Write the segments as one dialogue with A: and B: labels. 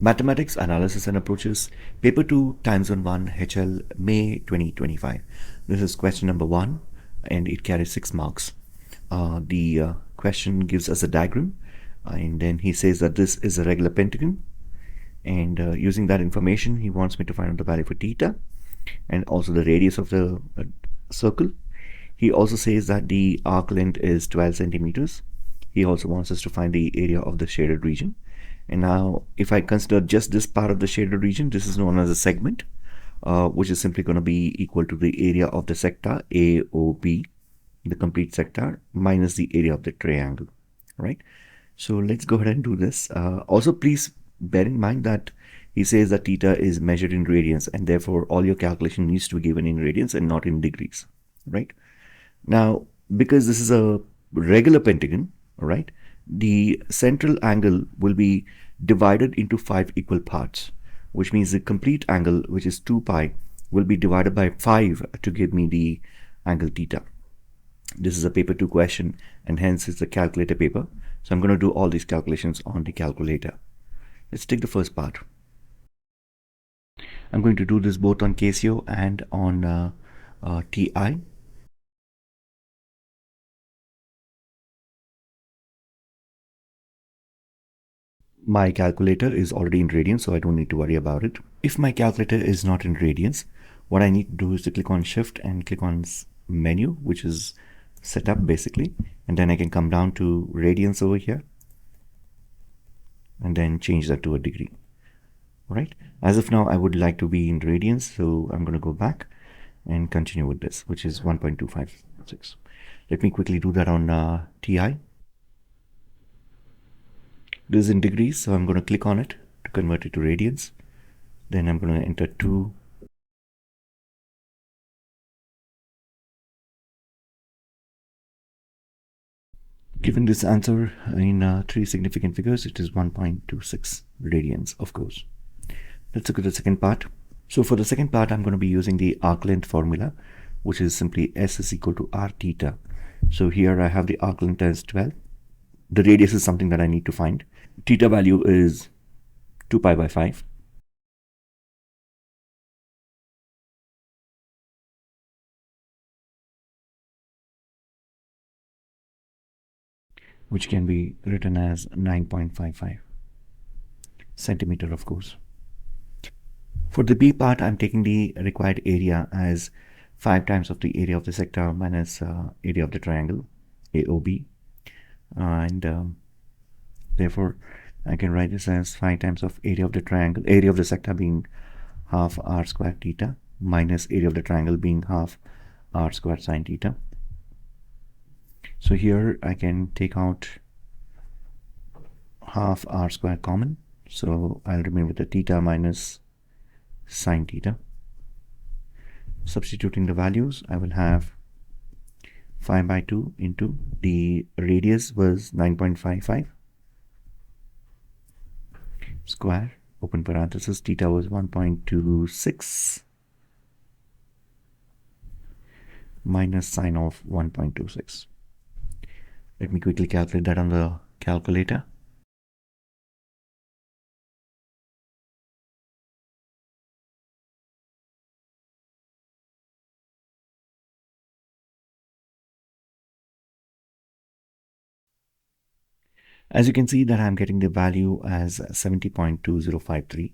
A: Mathematics, Analysis and Approaches, Paper 2, Times on 1, HL, May 2025. This is question number 1 and it carries 6 marks. The question gives us a diagram and then he says that this is a regular pentagon, and using that information he wants me to find out the value for theta and also the radius of the circle. He also says that the arc length is 12 centimeters. He also wants us to find the area of the shaded region. And now if I consider just this part of the shaded region, this is known as a segment, which is simply going to be equal to the area of the sector AOB, the complete sector, minus the area of the triangle, right? So let's go ahead and do this. Also, please bear in mind that he says that theta is measured in radians, and therefore all your calculation needs to be given in radians and not in degrees, right? Now, because this is a regular pentagon, all right, the central angle will be divided into 5 equal parts, which means the complete angle, which is 2 pi, will be divided by 5 to give me the angle theta. This is a paper 2 question and hence it's a calculator paper. So I'm going to do all these calculations on the calculator. Let's take the first part. I'm going to do this both on Casio and on TI. My calculator is already in radians, so I don't need to worry about it. If my calculator is not in radians, what I need to do is to click on shift and click on menu, which is setup basically, and then I can come down to radians over here and then change that to a degree. Right, as of now I would like to be in radians, so I'm going to go back and continue with this, which is 1.256. Let me quickly do that on TI. This is in degrees, so I'm going to click on it to convert it to radians. Then I'm going to enter 2. Given this answer in 3 significant figures, it is 1.26 radians, of course. Let's look at the second part. So for the second part, I'm going to be using the arc length formula, which is simply S is equal to R theta. So here I have the arc length as 12. The radius is something that I need to find. Theta value is 2 pi by 5. Which can be written as 9.55 centimeter, of course. For the B part, I'm taking the required area as 5 times of the area of the sector minus area of the triangle, AOB. And therefore, I can write this as 5 times of area of the triangle, area of the sector being half r squared theta, minus area of the triangle being half r squared sine theta. So here I can take out half r squared common. So I'll remain with the theta minus sine theta. Substituting the values, I will have 5 by 2 into the radius was 9.55 square, open parenthesis, theta was 1.26 minus sine of 1.26. Let me quickly calculate that on the calculator. As you can see that I'm getting the value as 70.2053.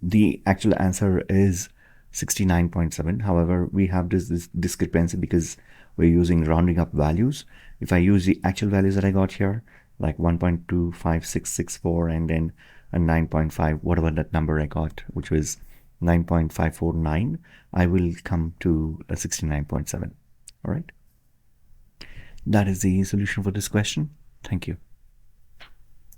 A: The actual answer is 69.7. However, we have this discrepancy because we're using rounding up values. If I use the actual values that I got here, like 1.25664 and then a 9.5, whatever that number I got, which was 9.549, I will come to a 69.7. All right. That is the solution for this question. Thank you.